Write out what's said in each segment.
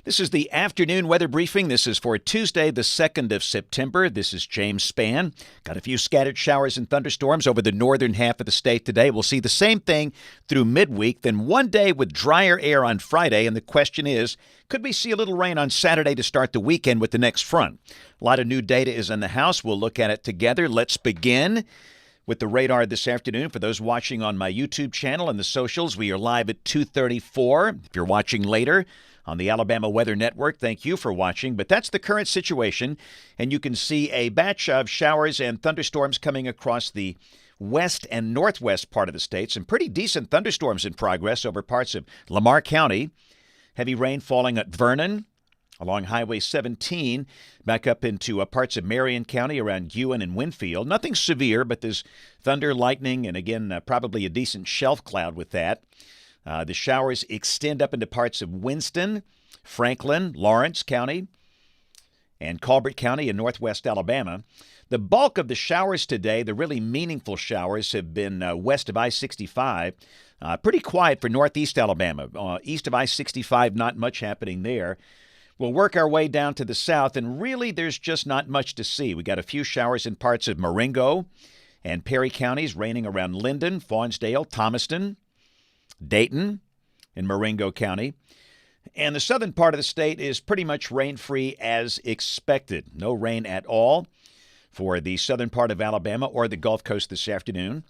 This is the afternoon weather briefing. This is for Tuesday, the 2nd of September. This is James Spann. Got a few scattered showers and thunderstorms over the northern half of the state today. We'll see the same thing through midweek, then one day with drier air on Friday. And the question is, could we see a little rain on Saturday to start the weekend with the next front? A lot of new data is in the house. We'll look at it together. Let's begin with the radar this afternoon. For those watching on my YouTube channel and the socials, we are live at 2:34. If you're watching later on the Alabama Weather Network, thank you for watching. But that's the current situation, and you can see a batch of showers and thunderstorms coming across the west and northwest part of the state. Some pretty decent thunderstorms in progress over parts of Lamar County. Heavy rain falling at Vernon, along Highway 17, back up into parts of Marion County around Ewan and Winfield. Nothing severe, but there's thunder, lightning, and again, probably a decent shelf cloud with that. The showers extend up into parts of Winston, Franklin, Lawrence County, and Colbert County in northwest Alabama. The bulk of the showers today, the really meaningful showers, have been west of I-65. Pretty quiet for northeast Alabama. East of I-65, not much happening there. We'll work our way down to the south, and really there's just not much to see. We got a few showers in parts of Marengo and Perry counties, raining around Linden, Faunsdale, Thomaston, Dayton in Marengo County. And the southern part of the state is pretty much rain-free as expected. No rain at all for the southern part of Alabama or the Gulf Coast this afternoon.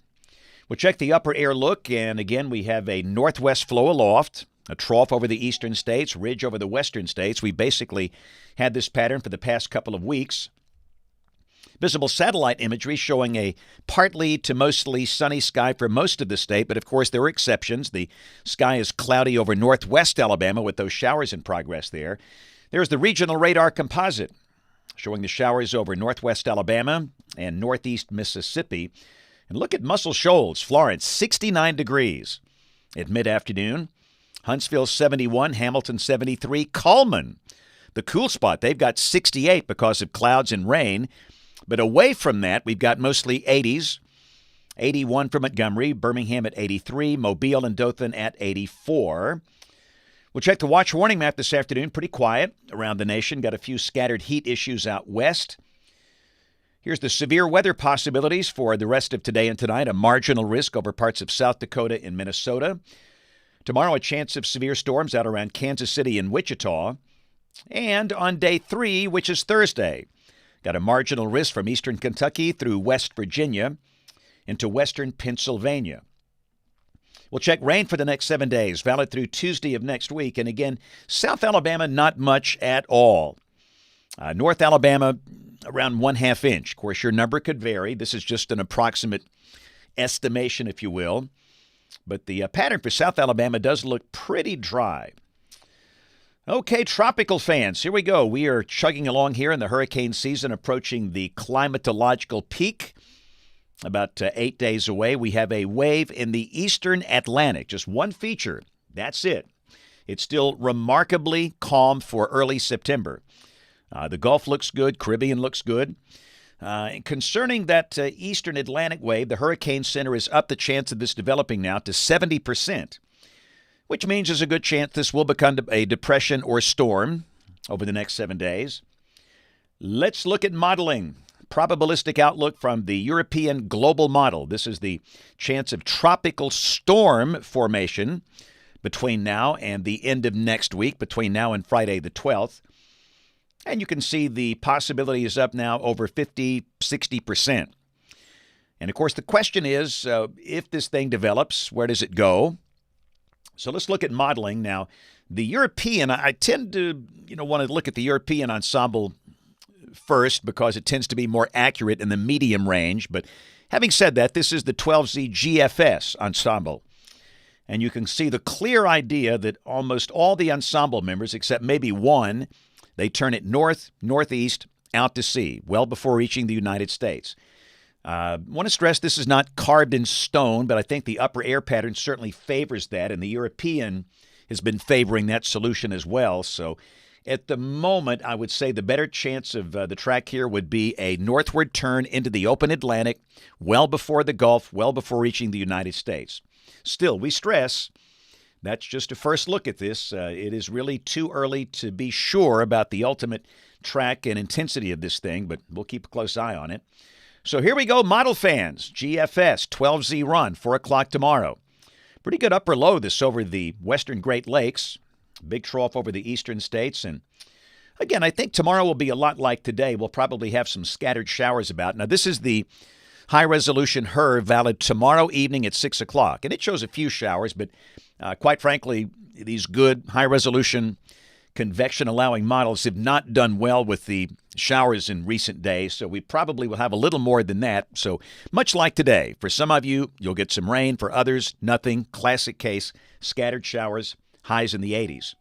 We'll check the upper air look, and again, we have a northwest flow aloft, a trough over the eastern states, ridge over the western states. We basically had this pattern for the past couple of weeks. Visible satellite imagery showing a partly to mostly sunny sky for most of the state, but of course there are exceptions. The sky is cloudy over northwest Alabama with those showers in progress there. There's the regional radar composite showing the showers over northwest Alabama and northeast Mississippi. And look at Muscle Shoals, Florence, 69 degrees at mid-afternoon. Huntsville, 71, Hamilton, 73. Cullman, the cool spot, they've got 68 because of clouds and rain. But away from that, we've got mostly 80s. 81 for Montgomery, Birmingham at 83, Mobile and Dothan at 84. We'll check the watch warning map this afternoon. Pretty quiet around the nation. Got a few scattered heat issues out west. Here's the severe weather possibilities for the rest of today and tonight. A marginal risk over parts of South Dakota and Minnesota. Tomorrow, a chance of severe storms out around Kansas City and Wichita. And on day 3, which is Thursday, got a marginal risk from eastern Kentucky through West Virginia into western Pennsylvania. We'll check rain for the next 7 days, valid through Tuesday of next week. And again, South Alabama, not much at all. North Alabama, around 1/2 inch. Of course, your number could vary. This is just an approximate estimation, if you will. But the pattern for South Alabama does look pretty dry. Okay, tropical fans, here we go. We are chugging along here in the hurricane season, approaching the climatological peak. About 8 days away, we have a wave in the eastern Atlantic. Just one feature. That's it. It's still remarkably calm for early September. The Gulf looks good. Caribbean looks good. Concerning that eastern Atlantic wave, the Hurricane Center is up the chance of this developing now to 70%. Which means there's a good chance this will become a depression or storm over the next 7 days. Let's look at modeling. Probabilistic outlook from the European Global Model. This is the chance of tropical storm formation between now and the end of next week, between now and Friday the 12th. And you can see the possibility is up now over 50, 60%. And, of course, the question is, if this thing develops, where does it go? So let's look at modeling. Now, the European, I tend to, want to look at the European ensemble first because it tends to be more accurate in the medium range. But having said that, this is the 12Z GFS ensemble. And you can see the clear idea that almost all the ensemble members, except maybe one, they turn it north, northeast, out to sea, well before reaching the United States. I want to stress this is not carved in stone, but I think the upper air pattern certainly favors that, and the European has been favoring that solution as well. So at the moment, I would say the better chance of the track here would be a northward turn into the open Atlantic, well before the Gulf, well before reaching the United States. Still, we stress That's just a first look at this. It is really too early to be sure about the ultimate track and intensity of this thing, but we'll keep a close eye on it. So here we go, model fans. GFS 12Z run, 4 o'clock tomorrow. Pretty good upper low this over the western Great Lakes. Big trough over the eastern states. And again, I think tomorrow will be a lot like today. We'll probably have some scattered showers about. Now, this is the high-resolution HER valid tomorrow evening at 6 o'clock. And it shows a few showers, but quite frankly, these good high-resolution convection-allowing models have not done well with the showers in recent days, so we probably will have a little more than that. So much like today, for some of you, you'll get some rain. For others, nothing. Classic case, scattered showers, highs in the 80s.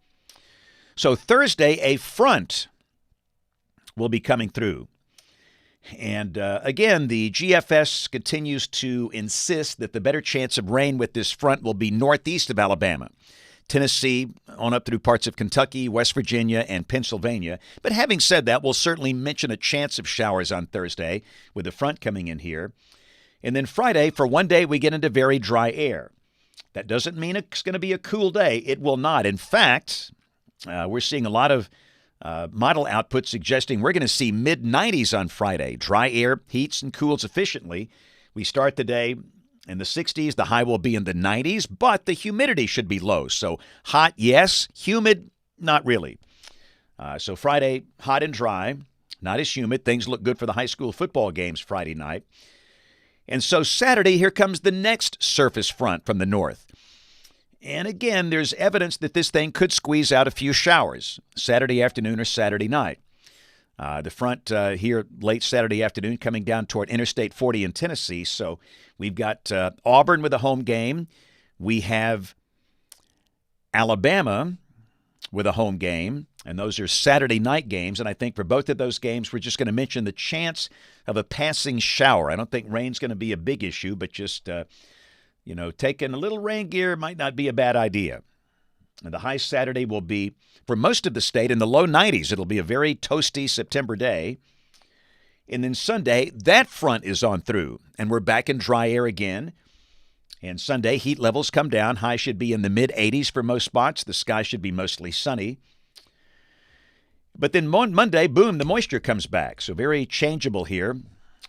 So Thursday, a front will be coming through. And again, the GFS continues to insist that the better chance of rain with this front will be northeast of Alabama, Tennessee, on up through parts of Kentucky, West Virginia, and Pennsylvania. But having said that, we'll certainly mention a chance of showers on Thursday with the front coming in here. And then Friday, for one day, we get into very dry air. That doesn't mean it's going to be a cool day. It will not. In fact, we're seeing a lot of model output suggesting we're going to see mid-90s on Friday. Dry air heats and cools efficiently. We start the day in the 60s. The high will be in the 90s, but the humidity should be low. So hot, yes. Humid, not really. So Friday, hot and dry, not as humid. Things look good for the high school football games Friday night. And so Saturday, here comes the next surface front from the north. And again, there's evidence that this thing could squeeze out a few showers Saturday afternoon or Saturday night. The front here late Saturday afternoon coming down toward Interstate 40 in Tennessee. So we've got Auburn with a home game. We have Alabama with a home game. And those are Saturday night games. And I think for both of those games, we're just going to mention the chance of a passing shower. I don't think rain's going to be a big issue, but just, taking a little rain gear might not be a bad idea. And the high Saturday will be, for most of the state, in the low 90s. It'll be a very toasty September day. And then Sunday, that front is on through, and we're back in dry air again. And Sunday, heat levels come down. High should be in the mid-80s for most spots. The sky should be mostly sunny. But then Monday, boom, the moisture comes back. So very changeable here.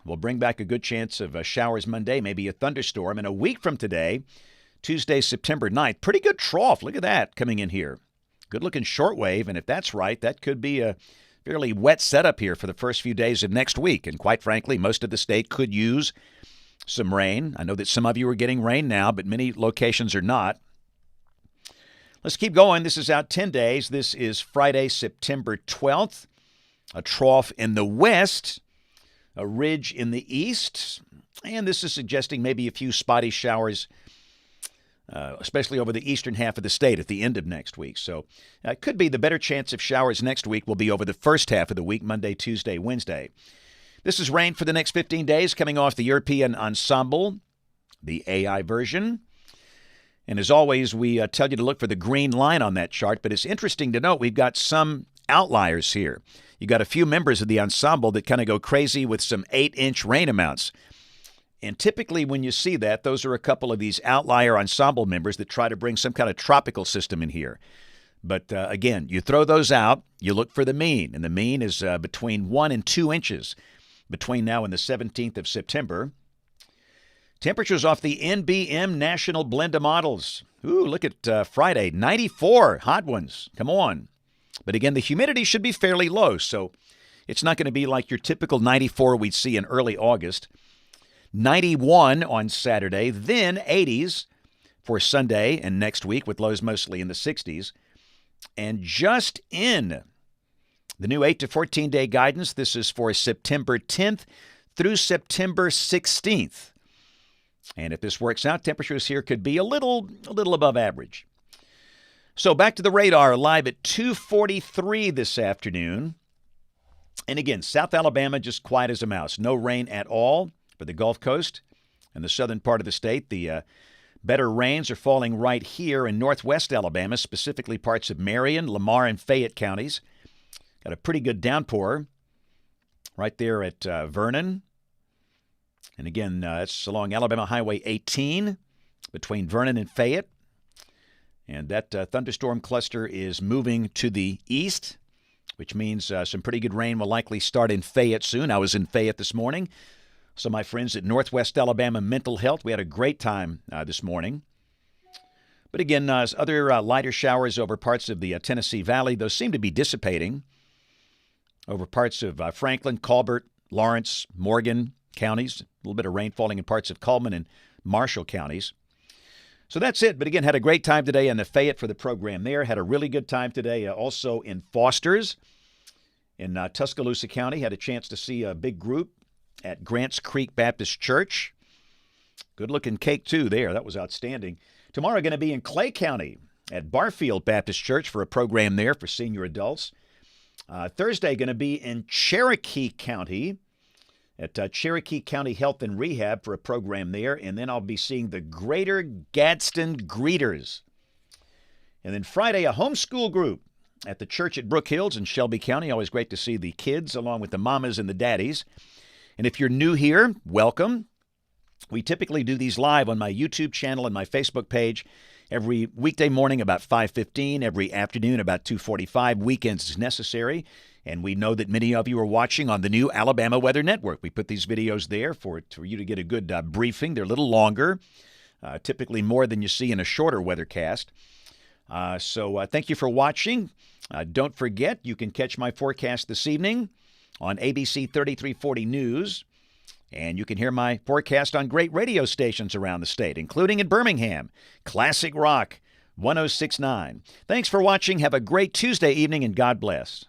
We'll bring back a good chance of showers Monday, maybe a thunderstorm. And a week from today, Tuesday, September 9th, pretty good trough. Look at that coming in here. Good-looking shortwave. And if that's right, that could be a fairly wet setup here for the first few days of next week. And quite frankly, most of the state could use some rain. I know that some of you are getting rain now, but many locations are not. Let's keep going. This is out 10 days. This is Friday, September 12th. A trough in the west, a ridge in the east, and this is suggesting maybe a few spotty showers, especially over the eastern half of the state at the end of next week. So it could be the better chance of showers next week will be over the first half of the week, Monday, Tuesday, Wednesday. This is rain for the next 15 days coming off the European Ensemble, the AI version. And as always, we tell you to look for the green line on that chart. But it's interesting to note we've got some outliers here. You got a few members of the ensemble that kind of go crazy with some 8-inch rain amounts. And typically when you see that, those are a couple of these outlier ensemble members that try to bring some kind of tropical system in here. But again, you throw those out, you look for the mean. And the mean is between 1 and 2 inches between now and the 17th of September. Temperatures off the NBM National Blend of Models. Ooh, look at Friday, 94 hot ones. Come on. But again, the humidity should be fairly low, so it's not going to be like your typical 94 we'd see in early August. 91 on Saturday, then 80s for Sunday and next week with lows mostly in the 60s. And just in the new 8 to 14-day guidance, this is for September 10th through September 16th. And if this works out, temperatures here could be a little above average. So back to the radar, live at 2:43 this afternoon. And again, South Alabama just quiet as a mouse. No rain at all for the Gulf Coast and the southern part of the state. The better rains are falling right here in northwest Alabama, specifically parts of Marion, Lamar, and Fayette counties. Got a pretty good downpour right there at Vernon. And again, it's along Alabama Highway 18 between Vernon and Fayette. And that thunderstorm cluster is moving to the east, which means some pretty good rain will likely start in Fayette soon. I was in Fayette this morning. So my friends at Northwest Alabama Mental Health, we had a great time this morning. But again, other lighter showers over parts of the Tennessee Valley. Those seem to be dissipating over parts of Franklin, Colbert, Lawrence, Morgan counties. A little bit of rain falling in parts of Cullman and Marshall counties. So that's it. But again, had a great time today in the Fayette for the program there. Had a really good time today also in Foster's in Tuscaloosa County. Had a chance to see a big group at Grants Creek Baptist Church. Good-looking cake, too, there. That was outstanding. Tomorrow going to be in Clay County at Barfield Baptist Church for a program there for senior adults. Thursday going to be in Cherokee County at Cherokee County Health and Rehab for a program there. And then I'll be seeing the Greater Gadsden Greeters. And then Friday, a homeschool group at the church at Brook Hills in Shelby County. Always great to see the kids along with the mamas and the daddies. And if you're new here, welcome. We typically do these live on my YouTube channel and my Facebook page every weekday morning about 5:15, every afternoon about 2:45, weekends as necessary. And we know that many of you are watching on the new Alabama Weather Network. We put these videos there for you to get a good briefing. They're a little longer, typically more than you see in a shorter weathercast. So thank you for watching. Don't forget, you can catch my forecast this evening on ABC 3340 News. And you can hear my forecast on great radio stations around the state, including in Birmingham, Classic Rock 106.9. Thanks for watching. Have a great Tuesday evening, and God bless.